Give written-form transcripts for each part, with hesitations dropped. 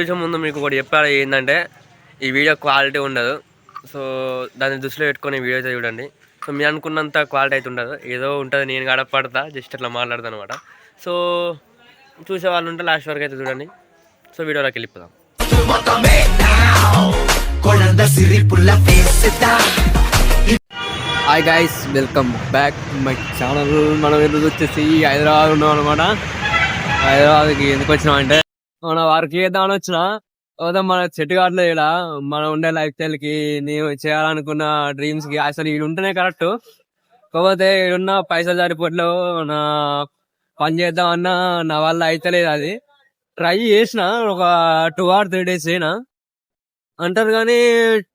కొంచెం ముందు మీకు ఒకటి చెప్పాలి ఏంటంటే ఈ వీడియో క్వాలిటీ ఉండదు. సో దాన్ని దృష్టిలో పెట్టుకొని వీడియో అయితే చూడండి. సో మీరు అనుకున్నంత క్వాలిటీ అయితే ఉండదు, ఏదో ఉంటుంది. నేను గడపడతా జస్ట్ అట్లా మాట్లాడతాను అనమాట. సో చూసే వాళ్ళు ఉంటే లాస్ట్ వరకు అయితే చూడండి. సో వీడియోలోకి వెళ్ళిపోదాం. Hi guys, welcome back my channel. మనం ఈరోజు వచ్చేసి హైదరాబాద్ ఉన్నాం అనమాట. హైదరాబాద్కి ఎందుకు వచ్చినామంటే మన వర్క్ చేద్దామని వచ్చిన మన చెట్టు కావట్లేదు. ఇక్కడ మనం ఉండే లైఫ్ స్టైల్ కి నేను చేయాలనుకున్న డ్రీమ్స్ కి అసలు వీడు ఉంటేనే కరెక్ట్. కాకపోతే ఈడున్న పైసలు సరిపోట్లేవు. నా పని చేద్దామన్నా నా వల్ల అయితలేదు. అది ట్రై చేసిన ఒక 2 or 3 days అయినా అంటారు కానీ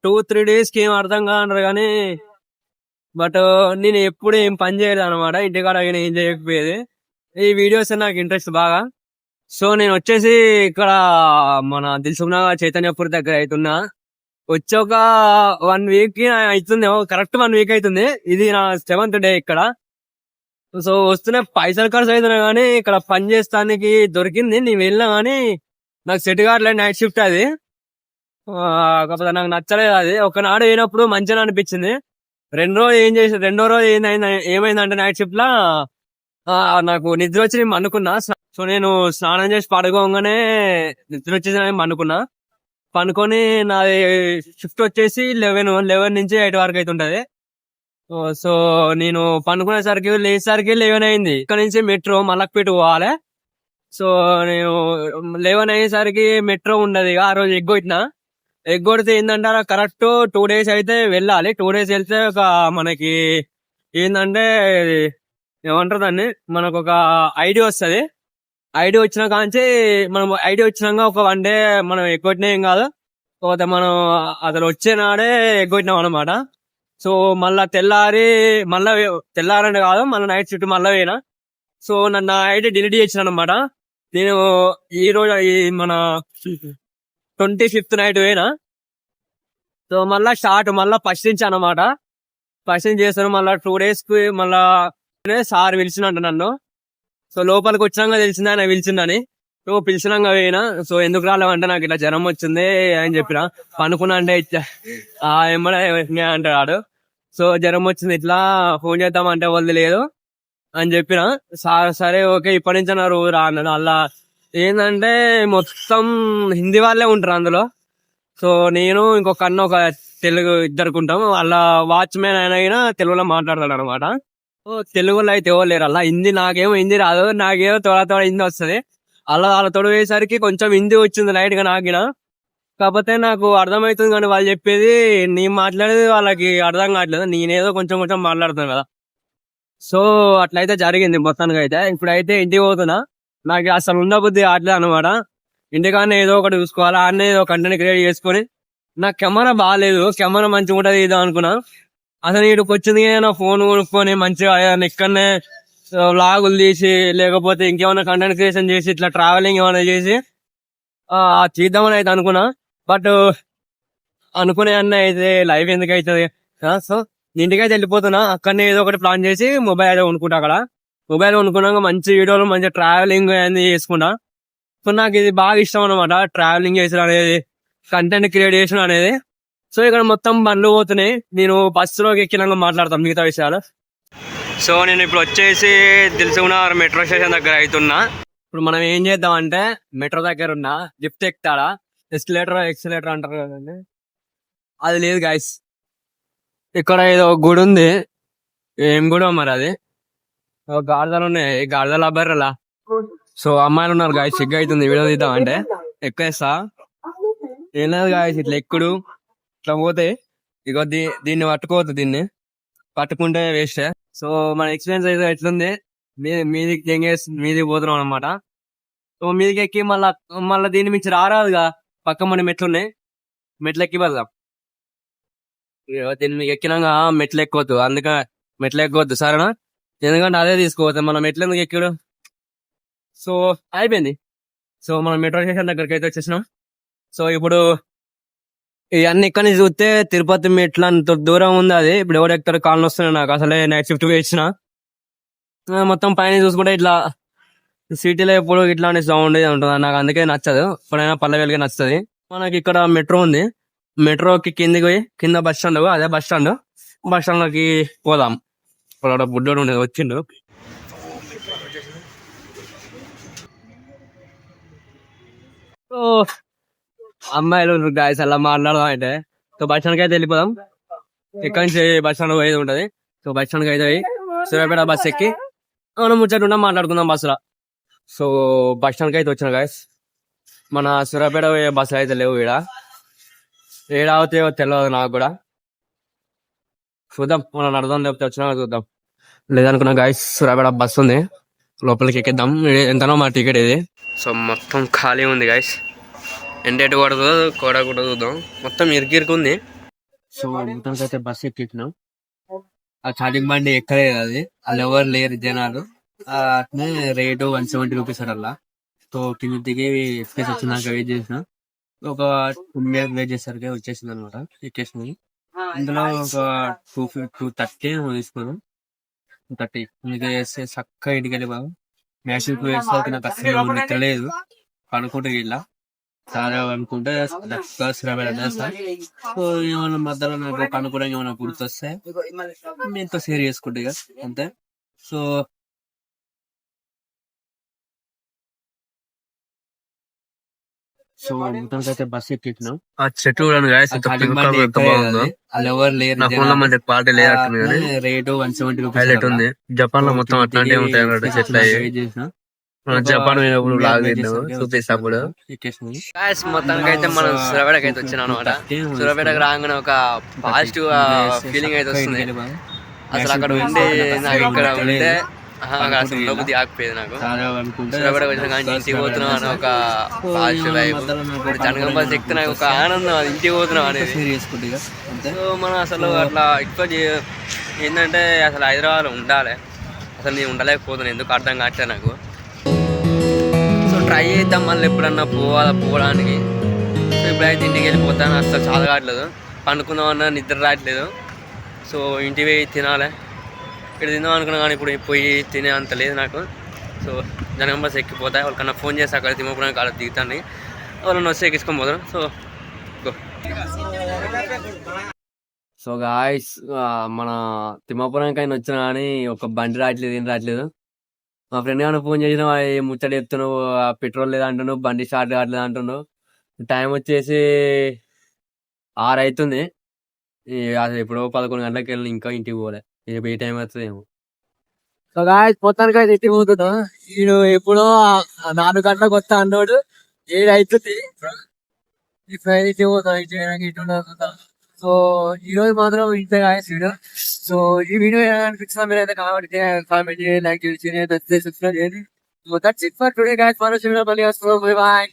2-3 days కి ఏం అర్థం కాదు కానీ బట్ నేను ఎప్పుడు ఏం పని చేయలేదు అనమాట. ఇంటికాడ ఏం చేయకపోయేది. ఈ వీడియోస్ నాకు ఇంట్రెస్ట్ బాగా. సో నేను వచ్చేసి ఇక్కడ మన దిల్సుఖ్నగర్ చైతన్యపూర్ దగ్గర అవుతున్నా. వచ్చి ఒక 1 week అవుతుంది, కరెక్ట్ 1 week అవుతుంది. ఇది నా 7th day ఇక్కడ. సో వస్తున్న పైసలు ఖర్చు అవుతున్నాయి కానీ ఇక్కడ పని చేస్తానికి దొరికింది. నేను వెళ్ళినా కానీ నాకు సెట్ కావట్లేదు. నైట్ షిఫ్ట్ అది, కాకపోతే నాకు నచ్చలేదు. అది ఒకనాడు అయినప్పుడు మంచిగా అనిపించింది. రెండో రోజు ఏమైందంటే నైట్ షిఫ్ట్ లా నాకు నిద్ర వచ్చి నేను అనుకున్నా. సో నేను స్నానం చేసి పడుకోగానే నిద్ర వచ్చేసి అనుకున్నా. పనుకొని నాది షిఫ్ట్ వచ్చేసి 11 నుంచి 8 వరకు అయితే ఉంటది. సో నేను పనుకునేసరికి లేచేసరికి 11 అయింది. ఇక్కడ నుంచి మెట్రో మలక్పేట పోవాలి. సో నేను 11 అయ్యేసరికి మెట్రో ఉండదు. ఆ రోజు ఎగ్గొడితే ఏంటంటే కరెక్ట్ 2 days అయితే వెళ్ళాలి. 2 days వెళ్తే ఒక మనకి ఏంటంటే ఏమంటారు దాన్ని, మనకు ఒక ఐడియా వస్తుంది. ఐడియా వచ్చిన కాంచి మనం ఐడియా వచ్చినాక ఒక 1 day మనం ఎగ్గొట్టినా ఏం కాదు. కాకపోతే మనం అసలు వచ్చే నాడే ఎగ్గొట్టినాం అనమాట. సో మళ్ళా తెల్లారంటే కాదు, మళ్ళీ నైట్ షిఫ్ట్ మళ్ళా పోయినా. సో నన్ను ఐడి డిలీట్ చేసిన అనమాట. నేను ఈ రోజు మన 25th నైట్ పోయినా. సో మళ్ళా మళ్ళా ఫస్ట్ నుంచి అనమాట. ఫస్ట్ నుంచి చేస్తాను. మళ్ళా 2 days కి మళ్ళా సార్ పిలిచినట్టు నన్ను. సో లోపలికి వచ్చినాక తెలిసింది ఆయన పిలిచిందని. సో పిలిచినాక పోయినా. సో ఎందుకు రాలేమంటే నాకు ఇట్లా జ్వరం వచ్చింది అని చెప్పిన. పనుకున్నా అంటే ఏమన్నా అంటాడు. సో జ్వరం వచ్చింది, ఇట్లా ఫోన్ చేద్దామంటే వాళ్ళు లేదు అని చెప్పిన. సార్ సరే ఓకే ఇప్పటి నుంచి నా రోజు రా అన్నాడు. అలా ఏంటంటే మొత్తం హిందీ వాళ్ళే ఉంటారు అందులో. సో నేను ఇంకొక ఒక తెలుగు ఇద్దరుకుంటాం. అలా వాచ్మెన్ అయినా తెలుగులో మాట్లాడతాడు అనమాట. తెలుగులో అయితే ఎవరు లేరు. అలా హిందీ నాకేమో హిందీ రాదు, నాకేమో తోడ హిందీ వస్తుంది. అలా తోడు వేసరికి కొంచెం హిందీ వచ్చింది లైట్ గా నాకిన. కాకపోతే నాకు అర్థమవుతుంది కానీ వాళ్ళు చెప్పేది నేను మాట్లాడేది వాళ్ళకి అర్థం కావట్లేదు. నేనేదో కొంచెం మాట్లాడుతాను కదా. సో అట్లయితే జరిగింది మొత్తానికి. అయితే ఇప్పుడైతే ఇంటికి పోతున్నా. నాకు అసలు ఉండబుద్ధి కావట్లేదు అనమాట. ఇంటికానే ఏదో ఒకటి చూసుకోవాలి, ఆడనే ఏదో కంటెంట్ క్రియేట్ చేసుకొని. నాకు కెమెరా బాగాలేదు, కెమెరా మంచిగా ఉంటుంది ఇదో అనుకున్నా. అసలు వీడికి వచ్చింది నా ఫోన్ కొనుక్కొని మంచిగా ఇక్కడనే వ్లాగులు తీసి లేకపోతే ఇంకేమైనా కంటెంట్ క్రియేషన్ చేసి ఇట్లా ట్రావెలింగ్ ఏమైనా చేసి చేద్దామని అయితే అనుకున్నా. బట్ అనుకునే అన్న అయితే లైఫ్ ఎందుకు అవుతుంది. సో ఇంటికైతే వెళ్ళిపోతున్నా. అక్కడనే ఏదో ఒకటి ప్లాన్ చేసి మొబైల్ అయితే కొనుక్కుంటా. అక్కడ మొబైల్ కొనుక్కున్నాక మంచి వీడియోలు మంచి ట్రావెలింగ్ అనేది చేసుకుంటా. సో నాకు ఇది బాగా ఇష్టం అనమాట, ట్రావెలింగ్ చేసిన అనేది, కంటెంట్ క్రియేట్ చేసిన అనేది. సో ఇక్కడ మొత్తం బండ్లు పోతున్నాయి. నేను బస్సులోకి ఎక్కినాక మాట్లాడతాం మిగతా విషయాలు. సో నేను ఇప్పుడు వచ్చేసి దిల్సుఖ్నగర్ మెట్రో స్టేషన్ దగ్గర అవుతున్నా. ఇప్పుడు మనం ఏం చేద్దాం అంటే మెట్రో దగ్గర ఉన్నా లిఫ్ట్ ఎక్కుతాడా, ఎక్సలేటర్ అంటారు కదండి, అది లేదు గాయస్. ఇక్కడ ఏదో గుడి ఉంది. ఏం గుడో మరి అది. గాడిదలు ఉన్నాయి, గాడిదల బర్రెలా. సో అమ్మాయిలు ఉన్నారు గాయస్. సిగ్గు అవుతుంది వీడియో తీద్దాం అంటే. ఎక్కేస్తా ఏం లేదు గాయస్, ఇట్లా ఎక్కుడు ఇట్లా పోతే ఇగో దీన్ని పట్టుకోవద్దు. దీన్ని పట్టుకుంటే వేస్ట్. సో మన ఎక్స్పీరియన్స్ అయితే ఎట్లుంది, మీదికి పోతున్నాం అనమాట. సో మీదికి ఎక్కి మళ్ళా దీన్ని మించి రారాదుగా. పక్క మన మెట్లున్నాయి, మెట్లు ఎక్కి వెళ్దాం. దీన్ని మీకు ఎక్కినాక మెట్లు ఎక్కొద్దు, అందుకని మెట్లు ఎక్కొద్దు సరేనా. ఎందుకంటే అదే తీసుకోవద్దు, మనం మెట్లు ఎందుకు ఎక్కడు. సో అయిపోయింది. సో మనం మెట్రో స్టేషన్ దగ్గరికి అయితే వచ్చేసినాం. సో ఇప్పుడు ఇవన్నీ ఇక్కడ నుంచి చూస్తే తిరుపతి మెట్లు అంత దూరం ఉంది. అది ఇప్పుడు ఎవరు ఎక్కుతారు, కాలనీ వస్తున్నాయి నాకు. అసలే నైట్ షిఫ్ట్ వేసిన మొత్తం పైన చూసుకుంటే ఇట్లా సిటీలో ఎప్పుడు ఇట్లాంటి సౌండ్ ఉంటుంది, నాకు అందుకే నచ్చదు. ఎప్పుడైనా పల్లె వెలుగు నచ్చుతుంది. మనకి ఇక్కడ మెట్రో ఉంది, మెట్రోకి కిందికి పోయి కింద బస్ స్టాండ్, అదే బస్ స్టాండ్ లోకి పోదాం. ఇక్కడ బుడ్డోడు ఉండేది వచ్చిండు. సో అమ్మాయిలు గాయస్ అలా మాట్లాడదాం అంటే, సో బస్ స్టాండ్కి అయితే వెళ్ళిపోదాం. ఇక్కడ నుంచి బస్ స్టాండ్ పోయేది ఉంటది. సో బస్ స్టాండ్కి అయితే పోయి సూర్యాపేట బస్ ఎక్కి మనం ముచ్చట మాట్లాడుకుందాం బస్సులో. సో బస్ స్టాండ్కి అయితే వచ్చిన గాయస్, మన సూర్యాపేట పోయే బస్సులు అయితే లేవు. ఏడా అవుతాయో తెలియదు నాకు కూడా. చూద్దాం, మనం నడదాం, లేకపోతే వచ్చినా చూద్దాం. లేదనుకున్నా గాయస్, సూర్యాపేట బస్సు ఉంది, లోపలికి ఎక్కిద్దాం. ఎంతనో మా టికెట్ ఇది. సో మొత్తం ఖాళీ ఉంది గాయస్, ఎండేటు కొడుతుందో కూడా చూద్దాం. మొత్తం ఇరికి ఉంది. సో మొత్తానికి అయితే బస్సు ఎక్కిచ్చినాం. ఆ చార్జింగ్ బండి ఎక్కలేదు, అది వాళ్ళు ఎవరు లేరు జనాలు. అట్నే రేటు 170 రూపీస్ అలా. సో కింద దిగి ఎక్స్ప్రెస్ వచ్చినాక వెయిట్ చేసిన, ఒక 2 minutes వెయిట్ చేసరికి వచ్చేసింది అనమాట. ఎక్కేసింది. ఇందులో ఒక 230 తీసుకున్నాం. 230 మీకు వేస్తే చక్కగా ఇంటికి వెళ్ళి బాగా మ్యాషిక్ వేస్తే నాకు అసలు తెలియదు. కనుక్కుంటే ఇలా సరే అనుకుంటే సో ఏమైనా మధ్యలో నాకు కనుక్కోవడం ఏమైనా గుర్తొస్తే మీతో షేర్ చేసుకుంటే ఇక అంతే. సో సో మొత్తానికి అయితే బస్ ఎక్కించినాం. ఆ చెట్టు రేటు 170 రూపీస్ ఉంది. జపాన్ లో మొత్తం అట్లాంటివి ఉంటాయి చెట్లు. జపాన్ చూపిస్తాప్పుడు మొత్తానికి అయితే మనం సూర్యాపేటకి అయితే వచ్చినాం అనమాట. సూర్యాపేటకి రాగానే ఒక పాజిటివ్ ఫీలింగ్ అయితే వస్తుంది. అసలు అక్కడ ఉండి నాకు ఇక్కడ ఉంటే అసలు ఉండబుద్ధి ఆగిపోయేది నాకు. సూర్యాపేటకి వచ్చిన కానీ ఇంటికి పోతున్నాం అని ఒక పాజిటివ్ వైబ్. ఇప్పుడు జనగం బస్ ఎక్కితే నాకు ఒక ఆనందం, అది ఇంటికి పోతున్నాం అనేది. సో మనం అసలు అట్లా ఎక్కువ ఏంటంటే అసలు హైదరాబాద్లో ఉండాలి, అసలు నేను ఉండలేకపోతున్నాను, ఎందుకు అర్థం కావట్లేదు నాకు. సో ట్రై చేద్దాం మళ్ళీ ఎప్పుడన్నా పోవడానికి. సో ఇప్పుడైతే ఇంటికి వెళ్ళిపోతాను, అసలు చాలా కావట్లేదు, పండుకుందామన్నా నిద్ర రావట్లేదు. సో ఇంటికి పోయి తినాలి. ఇక్కడ తిందాం అనుకున్నా కానీ ఇప్పుడు పోయి తినే అంత లేదు నాకు. సో జనగం బస్ ఎక్కిపోతాయి, వాళ్ళకన్నా ఫోన్ చేసి అక్కడ తిమ్మపురానికి అక్కడ దిగుతాను, వాళ్ళని వస్తే ఎక్కించుకొని పోతాను. సో గాయస్, మన తిమ్మాపురానికి ఆయన వచ్చినా కానీ ఒక బండి రావట్లేదు, ఏం రావట్లేదు. మా ఫ్రెండ్ కానీ ఫోన్ చేసిన ముచ్చట చెప్తున్నావు, పెట్రోల్ లేదా అంటున్నావు, బండి స్టార్ట్ కావట్లేదు అంటున్నావు. టైం వచ్చేసి 6 అవుతుంది. అసలు ఎప్పుడో 11 గంటలకు వెళ్ళి ఇంకా ఇంటికి పోలే, ఏ టైం అవుతుంది ఏమో. సో గాయస్ మొత్తానికి అయితే ఇంటికి పోతున్నా. నేను ఎప్పుడో 4 గంటలకు వస్తా అన్నాడు, 7 అవుతుంది. ఇంటికి పోతా. సో ఈ రోజు మాత్రం ఇంతే గాయస్ వీడియో. సో ఈ వీడియో అనిపించిన మీరు అయితే కామెంట్ చేయండి, లైక్ చేయండి, సబ్స్క్రైబ్ చేయండి. So that's it for today guys. Bye.